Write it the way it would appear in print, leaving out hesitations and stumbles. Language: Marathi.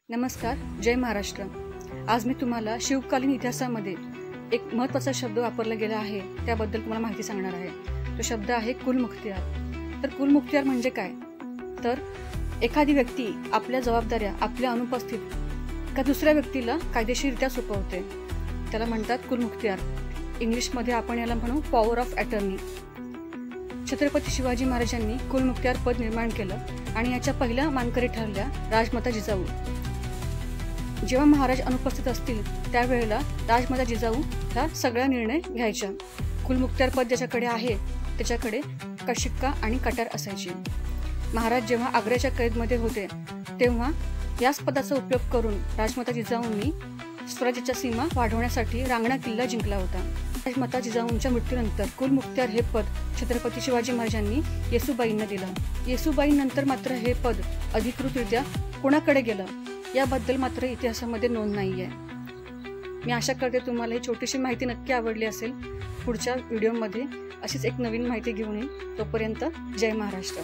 नमस्कार, जय महाराष्ट्र। आज मी तुम्हाला शिवकालीन इतिहासामध्ये एक महत्त्वाचा शब्द वापरला गेला आहे त्याबद्दल तुम्हाला माहिती सांगणार आहे। तो शब्द आहे कुलमुखत्यार। तर कुलमुखत्यार म्हणजे काय? तर एखादी व्यक्ती आपल्या जबाबदाऱ्या आपल्या अनुपस्थित का दुसऱ्या व्यक्तीला कायदेशीररित्या सोपवते, त्याला म्हणतात कुलमुखत्यार। इंग्लिशमध्ये आपण याला म्हणू power of attorney. Chhatrapati Shivaji महाराजांनी कुलमुखत्यार पद निर्माण केलं आणि याच्या पहिल्या मानकरी ठरल्या राजमाता जिजाऊ। जेव्हा महाराज अनुपस्थित असतील त्यावेळेला राजमाता जिजाऊ ह्या सगळ्या निर्णय घ्यायच्या। कुलमुखत्यार पद ज्याच्याकडे आहे त्याच्याकडे शिक्का आणि कटार असायची। महाराज जेव्हा आग्र्याच्या कैदमध्ये होते तेव्हा याच पदाचा उपयोग करून राजमाता जिजाऊंनी स्वराज्याच्या सीमा वाढवण्यासाठी रांगणा किल्ला जिंकला होता। राजमाता जिजाऊंच्या मृत्यूनंतर कुलमुखत्यार हे पद छत्रपती शिवाजी महाराजांनी येसूबाईंना दिलं। येसूबाईंनंतर मात्र हे पद अधिकृतरित्या कोणाकडे गेलं याबद्दल मात्र इतिहासामध्ये नोंद नाहीये। मी आशा करते तुम्हाला ही छोटीशी माहिती नक्की आवडली असेल। पुढच्या व्हिडिओमध्ये अशीच एक नवीन माहिती घेऊन येईन। तोपर्यंत जय महाराष्ट्र।